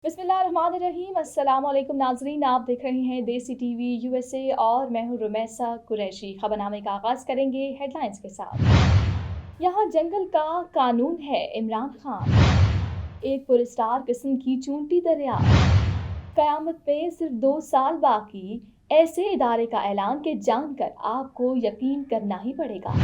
बिस्मिल्लाहिर्रहमानिर्रहीम। अस्सलाम वालेकुम नाजरीन, आप देख रहे हैं देसी टीवी यूएसए और मैं हूं रुमैसा कुरैशी। खबरनामे का आगाज करेंगे हेडलाइंस के साथ। यहाँ जंगल का कानून है, इमरान खान। एक पुरस्कार किस्म की चूंटी दरियाफ्त। कयामत में सिर्फ 2 साल बाकी, ऐसे इदारे का ऐलान के जानकर आपको यकीन करना ही पड़ेगा।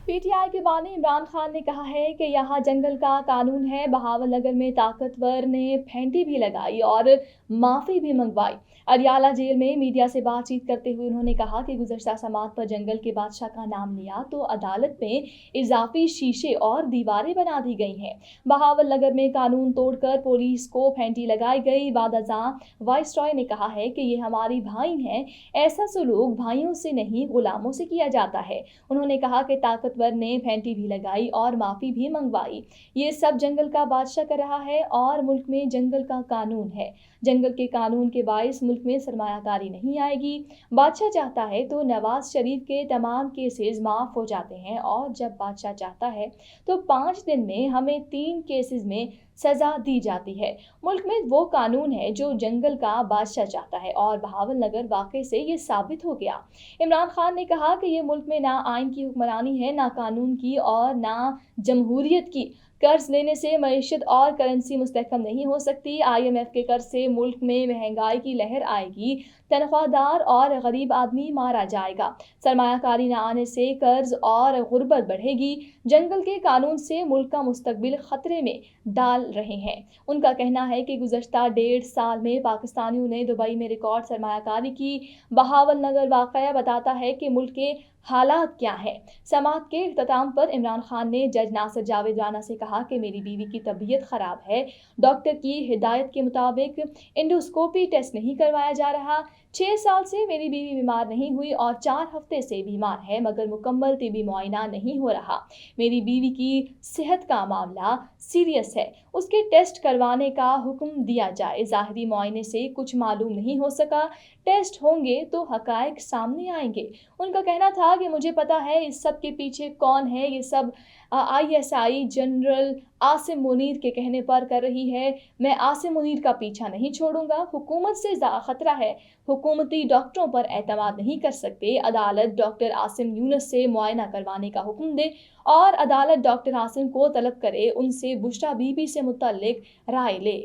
पीटीआई के बानी इमरान खान ने कहा है कि यहाँ जंगल का कानून है। बहावल नगर में ताकतवर ने फेंटी भी लगाई और माफी भी मंगवाई। अडियाला जेल में मीडिया से बातचीत करते हुए उन्होंने कहा कि गुज़श्ता समात पर जंगल के बादशाह का नाम लिया तो अदालत में इजाफी शीशे और दीवारें बना दी गई हैं। बहावल नगर में कानून तोड़कर पुलिस को फेंटी लगाई गई। बादशाह वाइसरॉय ने कहा है कि ये हमारी भाई हैं, ऐसा सलूक भाइयों से नहीं गुलामों से किया जाता है। उन्होंने कहा कि ताकतवर ने फेंटी भी लगाई और माफी भी मंगवाई। ये सब जंगल का बादशाह कर रहा है और मुल्क में जंगल का कानून है। जंगल के कानून के बाइस मुल्क में सरमायाकारी नहीं आएगी। बादशाह चाहता है तो नवाज शरीफ के तमाम केसेस माफ हो जाते हैं और जब बादशाह चाहता है तो 5 दिन में हमें 3 केसेस में सजा दी जाती है। मुल्क में वो कानून है जो जंगल का बादशाह चाहता है और बहावल नगर वाकई से ये साबित हो गया। इमरान खान ने कहा कि ये मुल्क में ना आइन की हुक्मरानी है, ना कानून की और ना जमहूरियत की। कर्ज लेने से मईशत और करेंसी मुस्तहकम नहीं हो सकती। IMF के कर्ज से मुल्क में महंगाई की लहर आएगी, तनख्वाहदार और गरीब आदमी मारा जाएगा। सरमायाकारी न आने से कर्ज और गुर्बत बढ़ेगी। जंगल के कानून से मुल्क का मुस्तकबिल खतरे में डाल रहे हैं। उनका कहना है कि गुज़श्ता 1.5 साल में पाकिस्तानियों ने दुबई में रिकॉर्ड सरमायाकारी की। बहावल नगर वाक़या बताता है कि मुल्क के हालात क्या है। समात के इख्तिताम पर इमरान खान ने जज नासिर जावेद राना से कहा कि मेरी बीवी की तबीयत खराब है, डॉक्टर की हिदायत के मुताबिक इंडोस्कोपी टेस्ट नहीं करवाया जा रहा। 6 साल से मेरी बीवी बीमार नहीं हुई और 4 हफ्ते से बीमार है, मगर मुकम्मल तिबी मुआयना नहीं हो रहा। मेरी बीवी की सेहत का मामला सीरियस है, उसके टेस्ट करवाने का हुक्म दिया जाए। ज़ाहिरी मुआयने से कुछ मालूम नहीं हो सका, टेस्ट होंगे तो हकायक सामने आएंगे। उनका कहना था कि मुझे पता है इस सब के पीछे कौन है, ये सब ISI जनरल आसिम मुनीर के कहने पर कर रही है। मैं आसिम मुनीर का पीछा नहीं छोड़ूंगा। हुकूमत से खतरा है, हुकूमती डॉक्टरों पर एतमाद नहीं कर सकते। अदालत डॉक्टर आसिम यूनुस से मुआयना करवाने का हुक्म दे और अदालत डॉक्टर आसिम को तलब करे उनसे बुशरा बीबी से मुतल्लिक राय ले।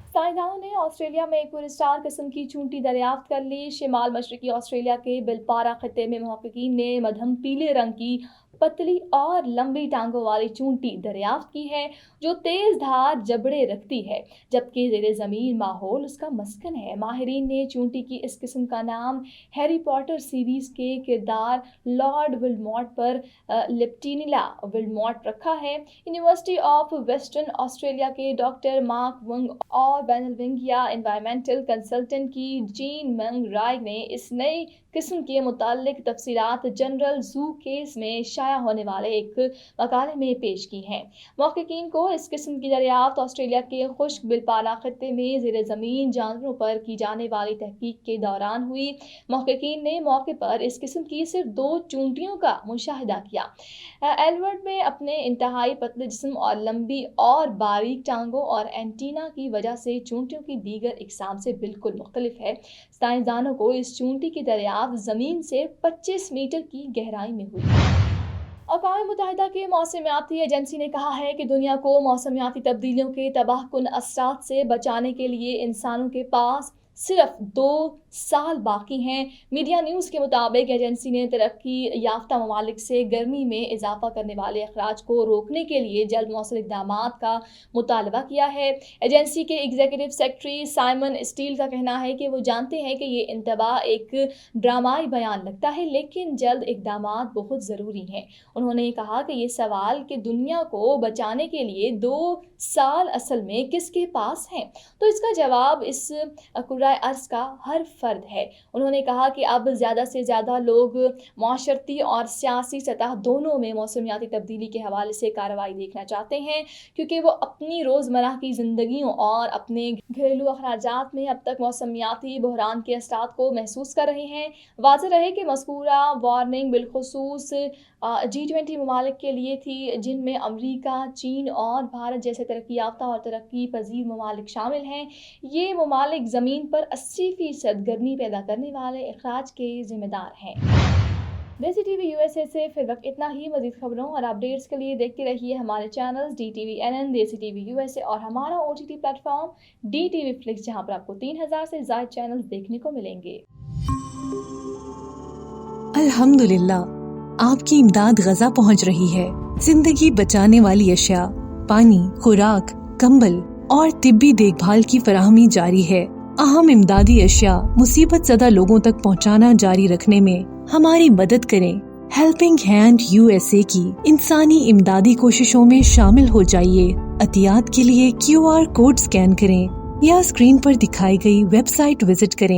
साइंसदानों ने ऑस्ट्रेलिया में एक पुरस्कार किस्म की चूंटी दरियाफ्त कर ली। शिमाल मशरकी ऑस्ट्रेलिया के बिलपारा खित्ते में मुहक्किकीन ने मध्यम पीले रंग की पतली और लंबी टांगों वाली चूंटी दरियाफ्त की है जो तेज धार जबड़े रखती है, जबकि ज़ेरे ज़मीन माहौल उसका मस्कन है। माहिरीन ने चूंटी की इस किस्म का नाम हैरी पॉटर सीरीज के किरदार लॉर्ड विल्मॉट पर लिप्टिनिला विल्मॉट रखा है। यूनिवर्सिटी ऑफ वेस्टर्न ऑस्ट्रेलिया के डॉक्टर मार्क वंग और बेनलविंगिया एनवायरमेंटल कंसल्टेंट की जीन मंग राय ने इस नई किस्म के मुताल्लिक तफसीलात जनरल जू केस में शाया होने वाले एक मकाले में पेश की हैं। मुहक्किकीन को इस किस्म की दरियाफ्त ऑस्ट्रेलिया के खुश्क बिलपारा खित्ते में ज़ेरे ज़मीन जानवरों पर की जाने वाली तहकीक के दौरान हुई। मुहक्किकीन ने मौके पर इस किस्म की सिर्फ 2 चूंटियों का मुशाहिदा किया। एलवर्ड में अपने इंतहाई पतले जिस्म और लंबी और बारीक टांगों और एंटीना की वजह से चूंटियों की दीगर इकसाम से बिल्कुल मुख्तलिफ है। साइंसदानों को इस चूंटी की दरियाफ्त जमीन से 25 मीटर की गहराई में हुई। अक़वाम मुत्तहिदा के मौसमियाती एजेंसी ने कहा है कि दुनिया को मौसमियाती तब्दीलियों के तबाहकुन असरात से बचाने के लिए इंसानों के पास सिर्फ 2 साल बाकी हैं। मीडिया न्यूज़ के मुताबिक एजेंसी ने तरक्की याफ्ता ममालिक से गर्मी में इजाफा करने वाले अखराज को रोकने के लिए जल्द मौसर इक़दामात का मुतालबा किया है। एजेंसी के एग्जीक्यूटिव सेक्रेटरी साइमन स्टील का कहना है कि वो जानते हैं कि ये इंतबाह एक ड्रामाई बयान लगता है, लेकिन जल्द इक़दामात बहुत ज़रूरी हैं। उन्होंने कहा कि ये सवाल कि दुनिया को बचाने के लिए 2 साल असल में किसके पास हैं, तो इसका जवाब इस عبرۂ ارض کا ہر فرد ہے۔ انہوں نے کہا کہ اب زیادہ سے زیادہ لوگ معاشرتی اور سیاسی سطح دونوں میں موسمیاتی تبدیلی کے حوالے سے کارروائی دیکھنا چاہتے ہیں، کیونکہ وہ اپنی روزمرہ کی زندگیوں اور اپنے گھریلو اخراجات میں اب تک موسمیاتی بحران کے اثرات کو محسوس کر رہے ہیں۔ واضح رہے کہ مذکورہ وارننگ بالخصوص G20 ممالک کے لیے تھی، جن میں امریکہ، چین اور بھارت جیسے ترقی یافتہ اور ترقی پذیر ممالک شامل ہیں۔ یہ ممالک زمین پر 80% گرمی پیدا کرنے والے اخراج کے ذمہ دار ہیں۔ دیسی ٹی وی USA سے فی الوقت اتنا ہی۔ مزید خبروں اور اپڈیٹس کے لیے دیکھتے رہیے ہمارے چینلز DTVNN، دیسی ٹی وی USA اور ہمارا OTT plate form DTV Flix، جہاں پر آپ کو 3000 سے زائد چینلز دیکھنے کو ملیں گے۔ الحمدللہ، آپ کی امداد غزہ پہنچ رہی ہے۔ زندگی بچانے والی اشیاء، پانی، خوراک، کمبل اور طبی دیکھ بھال کی فراہمی جاری ہے۔ اہم امدادی اشیاء مصیبت زدہ لوگوں تک پہنچانا جاری رکھنے میں ہماری مدد کریں۔ ہیلپنگ ہینڈ USA کی انسانی امدادی کوششوں میں شامل ہو جائیے۔ عطیات کے لیے QR کوڈ سکین کریں یا اسکرین پر دکھائی گئی ویب سائٹ وزٹ کریں۔